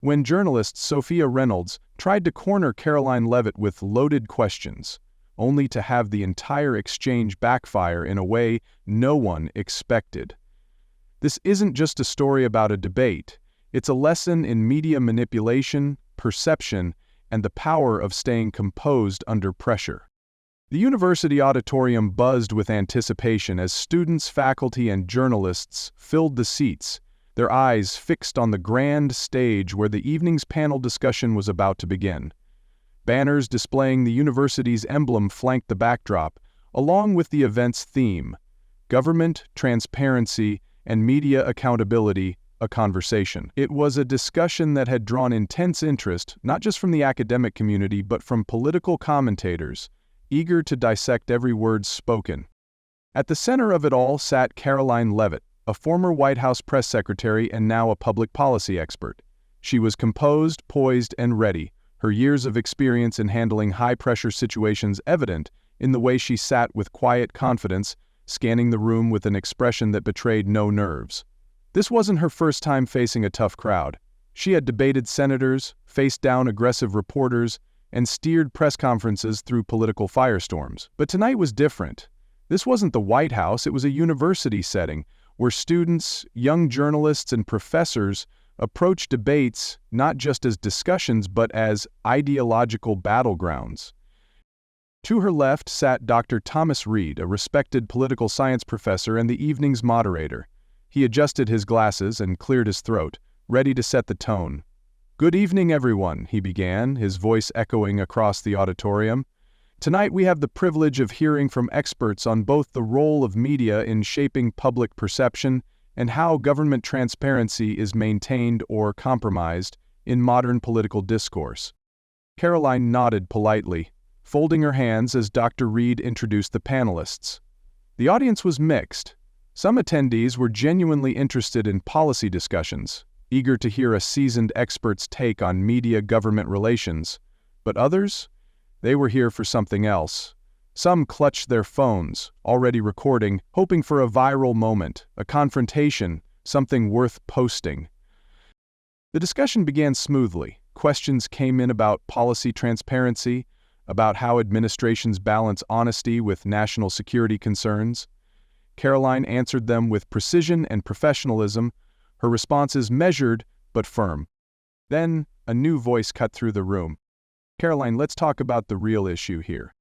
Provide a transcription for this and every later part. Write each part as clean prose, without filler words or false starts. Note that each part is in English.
when journalist Sophia Reynolds tried to corner Karoline Levitt with loaded questions, only to have the entire exchange backfire in a way no one expected. This isn't just a story about a debate, it's a lesson in media manipulation, perception, and the power of staying composed under pressure. The university auditorium buzzed with anticipation as students, faculty, and journalists filled the seats, their eyes fixed on the grand stage where the evening's panel discussion was about to begin. Banners displaying the university's emblem flanked the backdrop, along with the event's theme: Government, Transparency, and Media Accountability, a Conversation. It was a discussion that had drawn intense interest, not just from the academic community but from political commentators, eager to dissect every word spoken. At the center of it all sat Karoline Levitt, a former White House press secretary and now a public policy expert. She was composed, poised, and ready, her years of experience in handling high-pressure situations evident in the way she sat with quiet confidence, scanning the room with an expression that betrayed no nerves. This wasn't her first time facing a tough crowd. She had debated senators, faced down aggressive reporters, and steered press conferences through political firestorms. But tonight was different. This wasn't the White House, it was a university setting, where students, young journalists, and professors approach debates not just as discussions but as ideological battlegrounds. To her left sat Dr. Thomas Reed, a respected political science professor and the evening's moderator. He adjusted his glasses and cleared his throat, ready to set the tone. "Good evening, everyone," he began, his voice echoing across the auditorium. "Tonight we have the privilege of hearing from experts on both the role of media in shaping public perception and how government transparency is maintained or compromised in modern political discourse." Karoline nodded politely, folding her hands as Dr. Reed introduced the panelists. The audience was mixed. Some attendees were genuinely interested in policy discussions, eager to hear a seasoned expert's take on media-government relations, but others? They were here for something else. Some clutched their phones, already recording, hoping for a viral moment, a confrontation, something worth posting. The discussion began smoothly. Questions came in about policy transparency, about how administrations balance honesty with national security concerns. Karoline answered them with precision and professionalism, her responses measured but firm. Then, a new voice cut through the room. "Karoline, let's talk about the real issue here."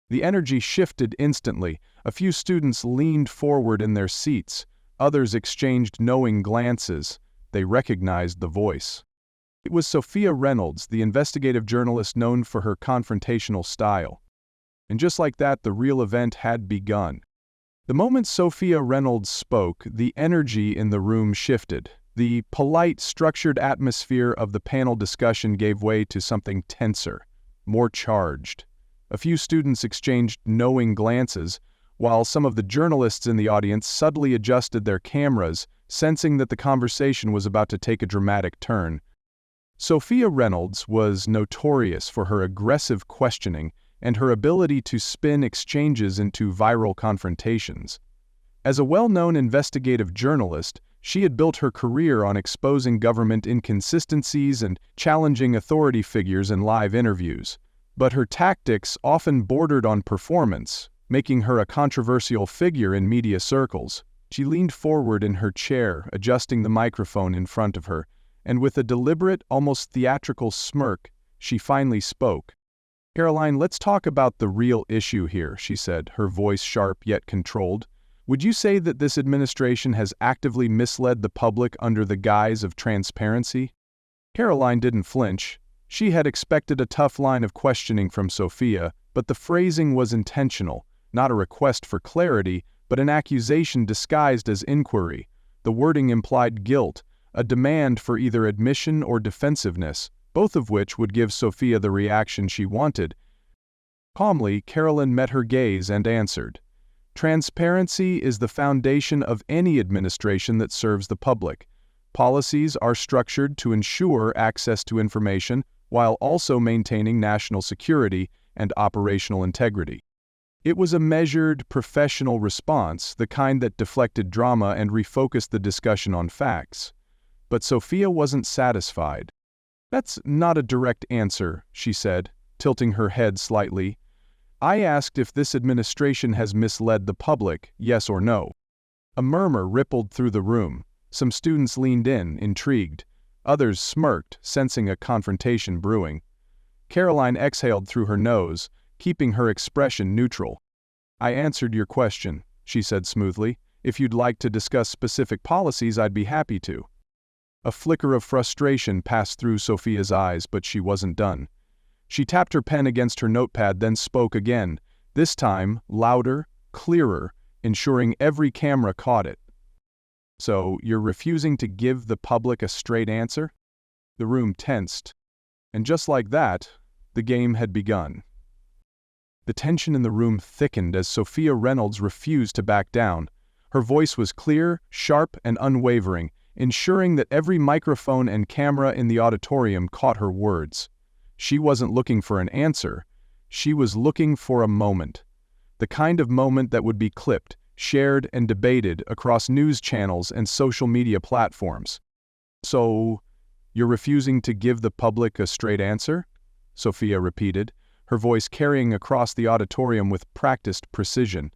The energy shifted instantly. A few students leaned forward in their seats. Others exchanged knowing glances. They recognized the voice. It was Sophia Reynolds, the investigative journalist known for her confrontational style. And just like that, the real event had begun. The moment Sophia Reynolds spoke, the energy in the room shifted. The polite, structured atmosphere of the panel discussion gave way to something tenser, more charged. A few students exchanged knowing glances, while some of the journalists in the audience subtly adjusted their cameras, sensing that the conversation was about to take a dramatic turn. Sophia Reynolds was notorious for her aggressive questioning and her ability to spin exchanges into viral confrontations. As a well-known investigative journalist, she had built her career on exposing government inconsistencies and challenging authority figures in live interviews. But her tactics often bordered on performance, making her a controversial figure in media circles. She leaned forward in her chair, adjusting the microphone in front of her, and with a deliberate, almost theatrical smirk, she finally spoke. "Karoline, let's talk about the real issue here," she said, her voice sharp yet controlled. "Would you say that this administration has actively misled the public under the guise of transparency?" Karoline didn't flinch. She had expected a tough line of questioning from Sophia, but the phrasing was intentional, not a request for clarity, but an accusation disguised as inquiry. The wording implied guilt, a demand for either admission or defensiveness, both of which would give Sophia the reaction she wanted. Calmly, Karoline met her gaze and answered, "Transparency is the foundation of any administration that serves the public. Policies are structured to ensure access to information while also maintaining national security and operational integrity." It was a measured, professional response, the kind that deflected drama and refocused the discussion on facts. But Sophia wasn't satisfied. "That's not a direct answer," she said, tilting her head slightly. "I asked if this administration has misled the public, yes or no." A murmur rippled through the room. Some students leaned in, intrigued. Others smirked, sensing a confrontation brewing. Karoline exhaled through her nose, keeping her expression neutral. "I answered your question," she said smoothly. "If you'd like to discuss specific policies, I'd be happy to." A flicker of frustration passed through Sophia's eyes, but she wasn't done. She tapped her pen against her notepad, then spoke again, this time louder, clearer, ensuring every camera caught it. "So, you're refusing to give the public a straight answer?" The room tensed. And just like that, the game had begun. The tension in the room thickened as Sophia Reynolds refused to back down. Her voice was clear, sharp, and unwavering, ensuring that every microphone and camera in the auditorium caught her words. She wasn't looking for an answer. She was looking for a moment. The kind of moment that would be clipped, shared, and debated across news channels and social media platforms. "So, you're refusing to give the public a straight answer?" Sophia repeated, her voice carrying across the auditorium with practiced precision.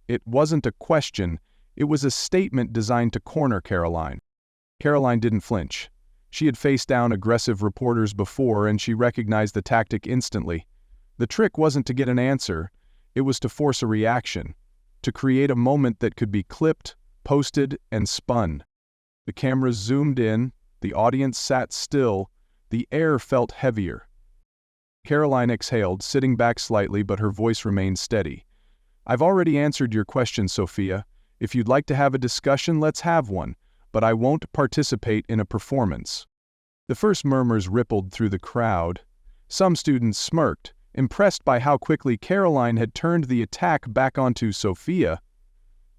It wasn't a question, it was a statement designed to corner Karoline. Karoline didn't flinch. She had faced down aggressive reporters before, and she recognized the tactic instantly. The trick wasn't to get an answer, it was to force a reaction, to create a moment that could be clipped, posted, and spun. The cameras zoomed in, the audience sat still, the air felt heavier. Karoline exhaled, sitting back slightly, but her voice remained steady. "I've already answered your question, Sophia. If you'd like to have a discussion, let's have one, but I won't participate in a performance." The first murmurs rippled through the crowd. Some students smirked, impressed by how quickly Karoline had turned the attack back onto Sophia.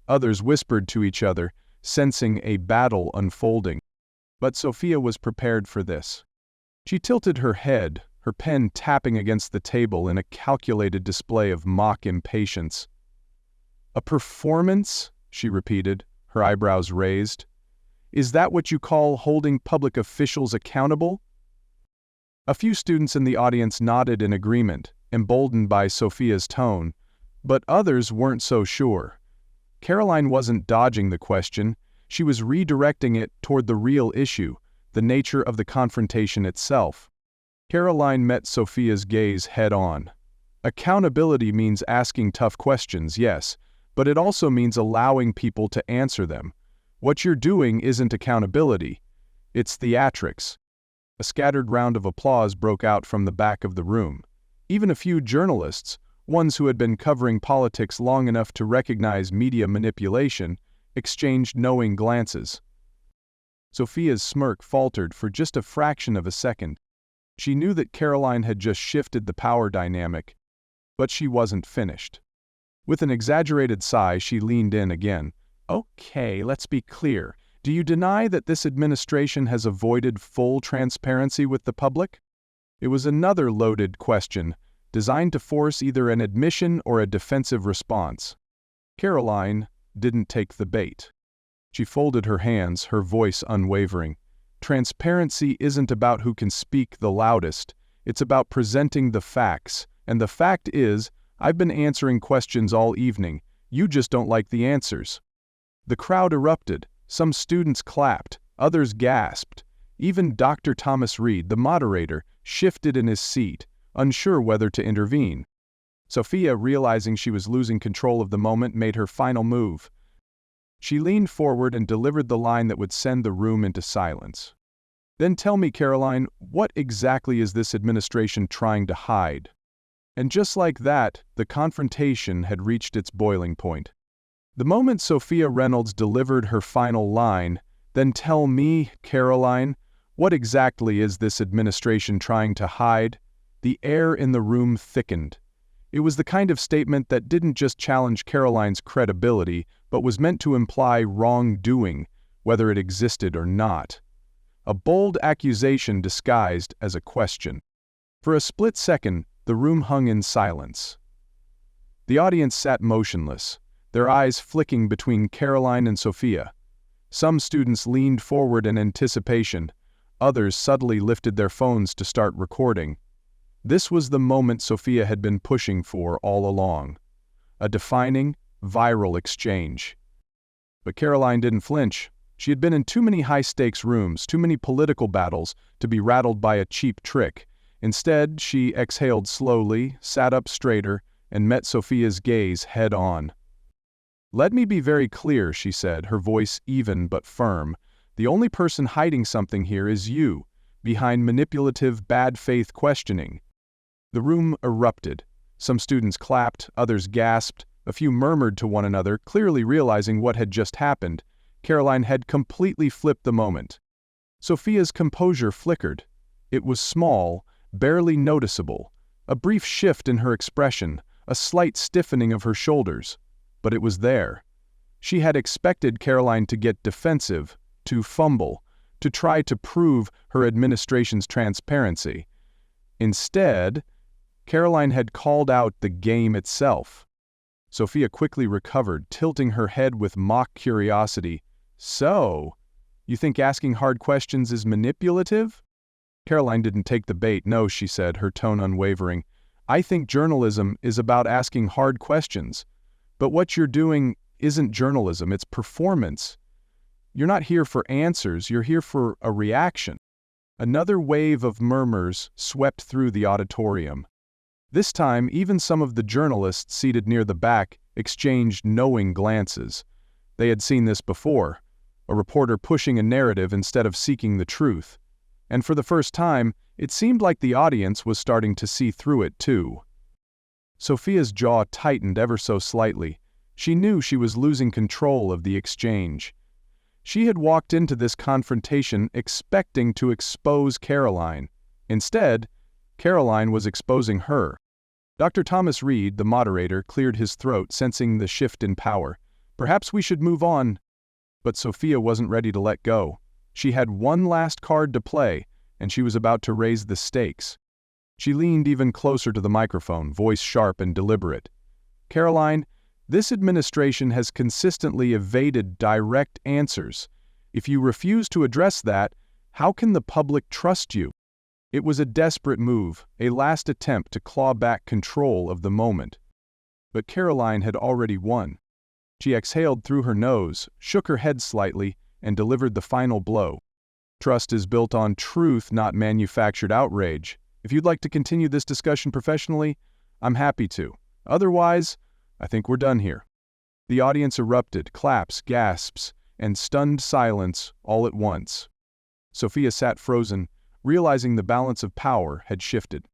Others whispered to each other, sensing a battle unfolding. But Sophia was prepared for this. She tilted her head, her pen tapping against the table in a calculated display of mock impatience. "A performance?" she repeated, her eyebrows raised. "Is that what you call holding public officials accountable?" A few students in the audience nodded in agreement, emboldened by Sophia's tone, but others weren't so sure. Karoline wasn't dodging the question, she was redirecting it toward the real issue, the nature of the confrontation itself. Karoline met Sophia's gaze head-on. Accountability means asking tough questions, yes, but it also means allowing people to answer them. What you're doing isn't accountability, it's theatrics. A scattered round of applause broke out from the back of the room. Even a few journalists, ones who had been covering politics long enough to recognize media manipulation, exchanged knowing glances. Sophia's smirk faltered for just a fraction of a second. She knew that Karoline had just shifted the power dynamic, but she wasn't finished. With an exaggerated sigh, she leaned in again. "Okay, let's be clear. Do you deny that this administration has avoided full transparency with the public?" It was another loaded question, designed to force either an admission or a defensive response. Karoline didn't take the bait. She folded her hands, her voice unwavering. Transparency isn't about who can speak the loudest, it's about presenting the facts, and the fact is, I've been answering questions all evening, you just don't like the answers. The crowd erupted, some students clapped, others gasped. Even Dr. Thomas Reed, the moderator, shifted in his seat, unsure whether to intervene. Sophia, realizing she was losing control of the moment, made her final move. She leaned forward and delivered the line that would send the room into silence. "Then tell me, Karoline, what exactly is this administration trying to hide?" And just like that, the confrontation had reached its boiling point. The moment Sophia Reynolds delivered her final line, "Then tell me, Karoline, what exactly is this administration trying to hide?" the air in the room thickened. It was the kind of statement that didn't just challenge Karoline's credibility, but was meant to imply wrongdoing, whether it existed or not. A bold accusation disguised as a question. For a split second, the room hung in silence. The audience sat motionless, their eyes flicking between Karoline and Sophia. Some students leaned forward in anticipation, Others subtly lifted their phones to start recording. This was the moment Sophia had been pushing for all along. A defining, viral exchange. But Karoline didn't flinch. She had been in too many high-stakes rooms, too many political battles, to be rattled by a cheap trick. Instead, she exhaled slowly, sat up straighter, and met Sophia's gaze head-on. "Let me be very clear," she said, her voice even but firm. "The only person hiding something here is you, behind manipulative, bad-faith questioning." The room erupted. Some students clapped, others gasped, a few murmured to one another, clearly realizing what had just happened. Karoline had completely flipped the moment. Sophia's composure flickered. It was small, barely noticeable, a brief shift in her expression, a slight stiffening of her shoulders. But it was there. She had expected Karoline to get defensive, to fumble, to try to prove her administration's transparency. Instead, Karoline had called out the game itself. Sophia quickly recovered, tilting her head with mock curiosity. "So, you think asking hard questions is manipulative?" Karoline didn't take the bait. "No," she said, her tone unwavering. "I think journalism is about asking hard questions. But what you're doing isn't journalism, it's performance. You're not here for answers, you're here for a reaction." Another wave of murmurs swept through the auditorium. This time, even some of the journalists seated near the back exchanged knowing glances. They had seen this before, a reporter pushing a narrative instead of seeking the truth. And for the first time, it seemed like the audience was starting to see through it too. Sophia's jaw tightened ever so slightly. She knew she was losing control of the exchange. She had walked into this confrontation expecting to expose Karoline. Instead, Karoline was exposing her. Dr. Thomas Reed, the moderator, cleared his throat, sensing the shift in power. "Perhaps we should move on." But Sophia wasn't ready to let go. She had one last card to play, and she was about to raise the stakes. She leaned even closer to the microphone, voice sharp and deliberate. "Karoline, this administration has consistently evaded direct answers. If you refuse to address that, how can the public trust you?" It was a desperate move, a last attempt to claw back control of the moment. But Karoline had already won. She exhaled through her nose, shook her head slightly, and delivered the final blow. "Trust is built on truth, not manufactured outrage. If you'd like to continue this discussion professionally, I'm happy to. Otherwise, I think we're done here." The audience erupted, claps, gasps, and stunned silence all at once. Sophia sat frozen, realizing the balance of power had shifted.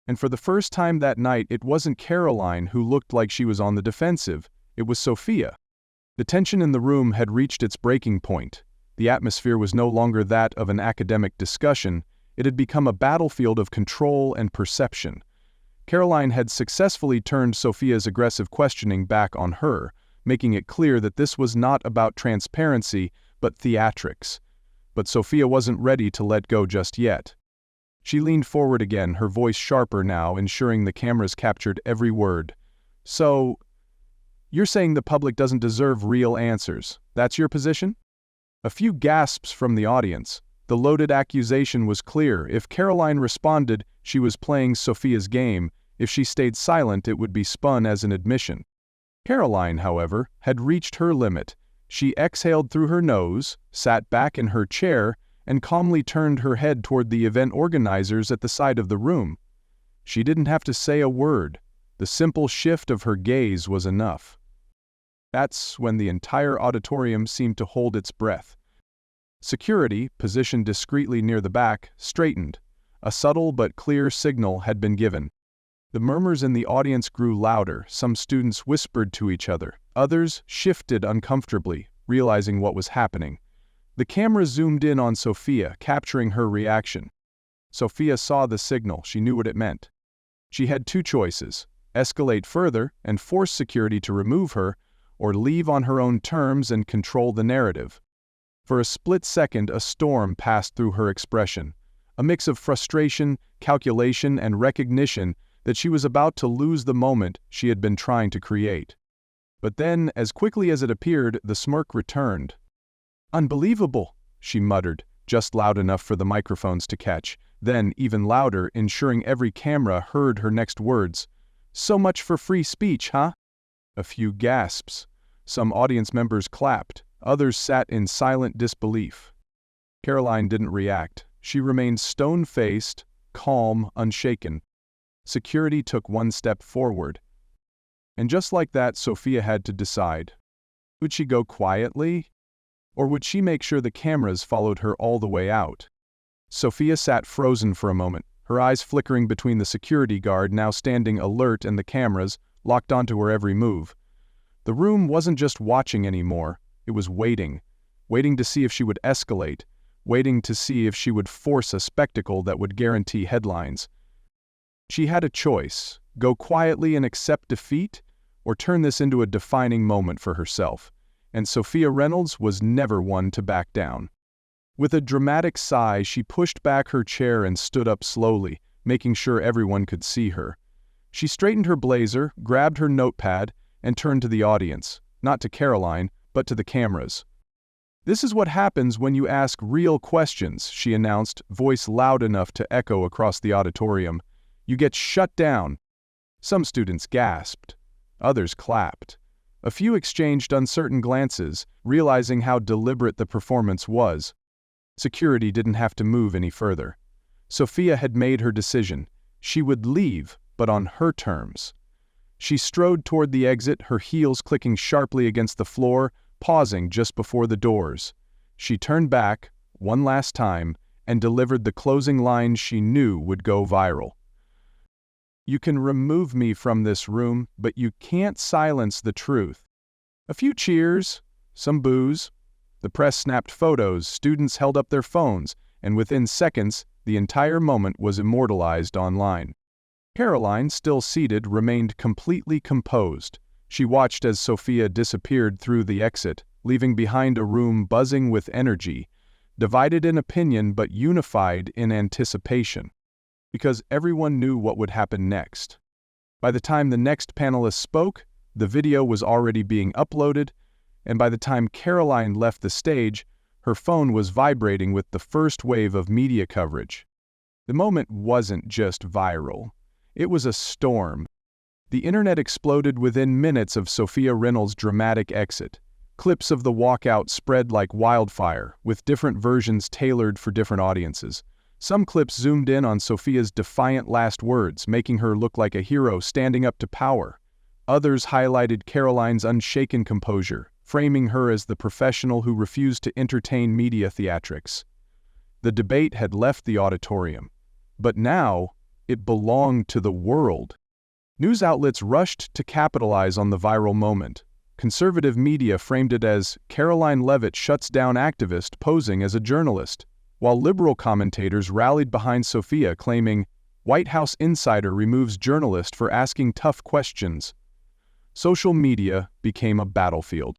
And for the first time that night, it wasn't Karoline who looked like she was on the defensive, it was Sophia. The tension in the room had reached its breaking point. The atmosphere was no longer that of an academic discussion, it had become a battlefield of control and perception. Karoline had successfully turned Sophia's aggressive questioning back on her, making it clear that this was not about transparency, but theatrics. But Sophia wasn't ready to let go just yet. She leaned forward again, her voice sharper now, ensuring the cameras captured every word. "So, you're saying the public doesn't deserve real answers? That's your position?" A few gasps from the audience. The loaded accusation was clear. If Karoline responded, she was playing Sophia's game. If she stayed silent, it would be spun as an admission. Karoline, however, had reached her limit. She exhaled through her nose, sat back in her chair, and calmly turned her head toward the event organizers at the side of the room. She didn't have to say a word. The simple shift of her gaze was enough. That's when the entire auditorium seemed to hold its breath. Security, positioned discreetly near the back, straightened. A subtle but clear signal had been given. The murmurs in the audience grew louder. Some students whispered to each other. Others shifted uncomfortably, realizing what was happening. The camera zoomed in on Sophia, capturing her reaction. Sophia saw the signal. She knew what it meant. She had two choices: escalate further and force security to remove her, or leave on her own terms and control the narrative. For a split second, a storm passed through her expression, a mix of frustration, calculation, and recognition that she was about to lose the moment she had been trying to create. But then, as quickly as it appeared, the smirk returned. "Unbelievable," she muttered, just loud enough for the microphones to catch, then even louder, ensuring every camera heard her next words. "So much for free speech, huh?" A few gasps. Some audience members clapped, others sat in silent disbelief. Karoline didn't react. She remained stone-faced, calm, unshaken. Security took one step forward. And just like that, Sophia had to decide. Would she go quietly? Or would she make sure the cameras followed her all the way out? Sophia sat frozen for a moment, her eyes flickering between the security guard now standing alert and the cameras, locked onto her every move. The room wasn't just watching anymore, it was waiting. Waiting to see if she would escalate, waiting to see if she would force a spectacle that would guarantee headlines. She had a choice: go quietly and accept defeat, or turn this into a defining moment for herself. And Sophia Reynolds was never one to back down. With a dramatic sigh, she pushed back her chair and stood up slowly, making sure everyone could see her. She straightened her blazer, grabbed her notepad, and turned to the audience, not to Karoline, but to the cameras. "This is what happens when you ask real questions," she announced, voice loud enough to echo across the auditorium. "You get shut down." Some students gasped. Others clapped. A few exchanged uncertain glances, realizing how deliberate the performance was. Security didn't have to move any further. Sophia had made her decision. She would leave, but on her terms. She strode toward the exit, her heels clicking sharply against the floor, pausing just before the doors. She turned back, one last time, and delivered the closing lines she knew would go viral. "You can remove me from this room, but you can't silence the truth." A few cheers, some boos. The press snapped photos, students held up their phones, and within seconds, the entire moment was immortalized online. Karoline, still seated, remained completely composed. She watched as Sophia disappeared through the exit, leaving behind a room buzzing with energy, divided in opinion but unified in anticipation. Because everyone knew what would happen next. By the time the next panelist spoke, the video was already being uploaded, and by the time Karoline left the stage, her phone was vibrating with the first wave of media coverage. The moment wasn't just viral. It was a storm. The internet exploded within minutes of Sophia Reynolds' dramatic exit. Clips of the walkout spread like wildfire, with different versions tailored for different audiences. Some clips zoomed in on Sophia's defiant last words, making her look like a hero standing up to power. Others highlighted Karoline's unshaken composure, framing her as the professional who refused to entertain media theatrics. The debate had left the auditorium, but now it belonged to the world. News outlets rushed to capitalize on the viral moment. Conservative media framed it as Karoline Levitt shuts down activist posing as a journalist, while liberal commentators rallied behind Sophia, claiming, "White House insider removes journalist for asking tough questions." Social media became a battlefield.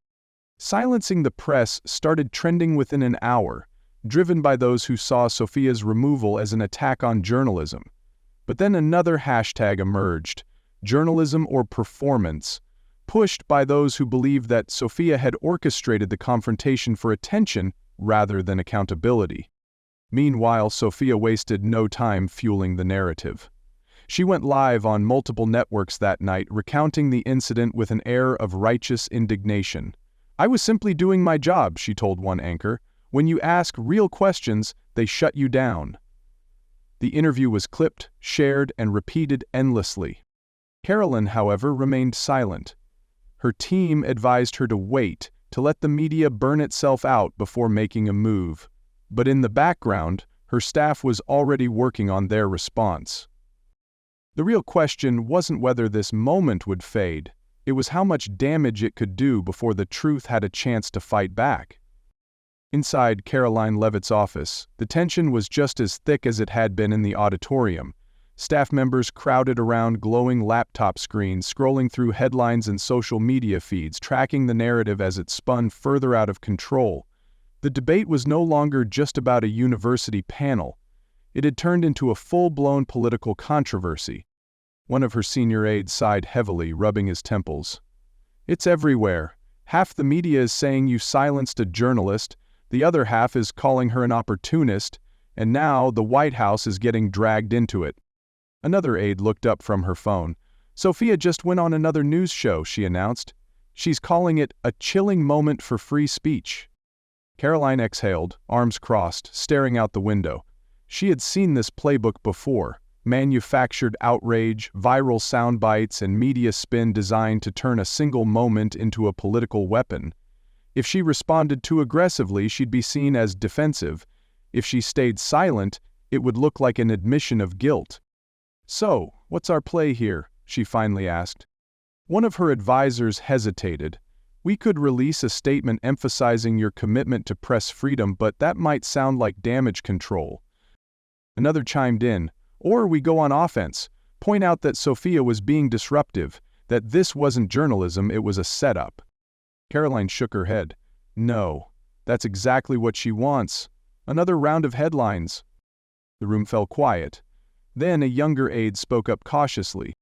Silencing the press started trending within an hour, driven by those who saw Sophia's removal as an attack on journalism. But then another hashtag emerged, journalism or performance, pushed by those who believed that Sophia had orchestrated the confrontation for attention rather than accountability. Meanwhile, Sophia wasted no time fueling the narrative. She went live on multiple networks that night, recounting the incident with an air of righteous indignation. "I was simply doing my job," she told one anchor. "When you ask real questions, they shut you down." The interview was clipped, shared, and repeated endlessly. Karoline, however, remained silent. Her team advised her to wait, to let the media burn itself out before making a move. But in the background, her staff was already working on their response. The real question wasn't whether this moment would fade, it was how much damage it could do before the truth had a chance to fight back. Inside Karoline Levitt's office, the tension was just as thick as it had been in the auditorium. Staff members crowded around glowing laptop screens, scrolling through headlines and social media feeds, tracking the narrative as it spun further out of control. The debate was no longer just about a university panel. It had turned into a full-blown political controversy. One of her senior aides sighed heavily, rubbing his temples. "It's everywhere. Half the media is saying you silenced a journalist. The other half is calling her an opportunist, and now the White House is getting dragged into it. Another aide looked up from her phone. Sophia just went on another news show, she announced. She's calling it a chilling moment for free speech. Karoline exhaled, arms crossed, staring out the window. She had seen this playbook before. Manufactured outrage, viral sound bites, and media spin designed to turn a single moment into a political weapon. If she responded too aggressively, she'd be seen as defensive. If she stayed silent, it would look like an admission of guilt. "So, what's our play here?" she finally asked. One of her advisors hesitated. "We could release a statement emphasizing your commitment to press freedom, but that might sound like damage control." Another chimed in. "Or we go on offense, point out that Sophia was being disruptive, that this wasn't journalism, it was a setup." Karoline shook her head. "No, that's exactly what she wants. Another round of headlines." The room fell quiet. Then a younger aide spoke up cautiously.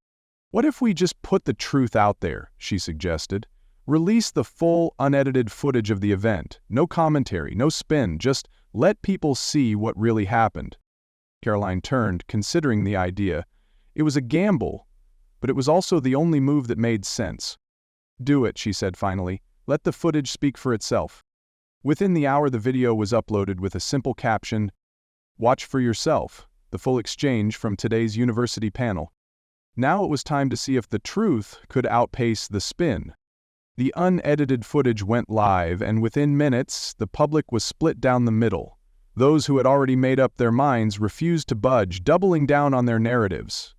"What if we just put the truth out there?" she suggested. "Release the full, unedited footage of the event. No commentary, no spin, just let people see what really happened." Karoline turned, considering the idea. It was a gamble, but it was also the only move that made sense. "Do it," she said finally. "Let the footage speak for itself." Within the hour, the video was uploaded with a simple caption, "Watch for yourself, the full exchange from today's university panel." Now it was time to see if the truth could outpace the spin. The unedited footage went live, and within minutes, the public was split down the middle. Those who had already made up their minds refused to budge, doubling down on their narratives.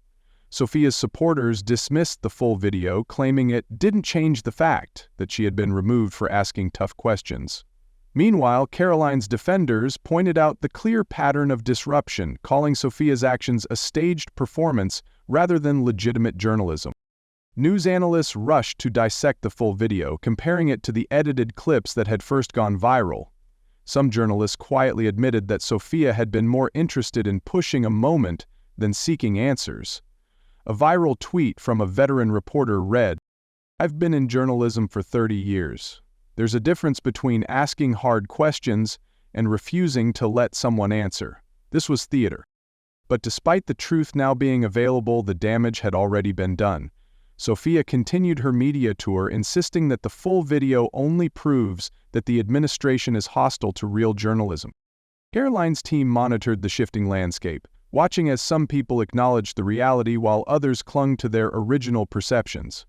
Sophia's supporters dismissed the full video, claiming it didn't change the fact that she had been removed for asking tough questions. Meanwhile, Karoline's defenders pointed out the clear pattern of disruption, calling Sophia's actions a staged performance rather than legitimate journalism. News analysts rushed to dissect the full video, comparing it to the edited clips that had first gone viral. Some journalists quietly admitted that Sophia had been more interested in pushing a moment than seeking answers. A viral tweet from a veteran reporter read, "I've been in journalism for 30 years. There's a difference between asking hard questions and refusing to let someone answer. This was theater." But despite the truth now being available, the damage had already been done. Sophia continued her media tour, insisting that the full video only proves that the administration is hostile to real journalism. Karoline's team monitored the shifting landscape, watching as some people acknowledged the reality while others clung to their original perceptions.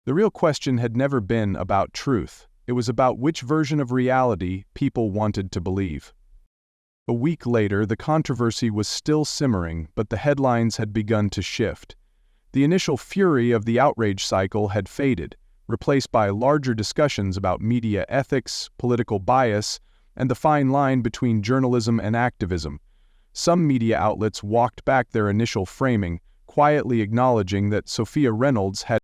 The real question had never been about truth. It was about which version of reality people wanted to believe. A week later, the controversy was still simmering, but the headlines had begun to shift. The initial fury of the outrage cycle had faded, replaced by larger discussions about media ethics, political bias, and the fine line between journalism and activism. Some media outlets walked back their initial framing, quietly acknowledging that Sophia Reynolds had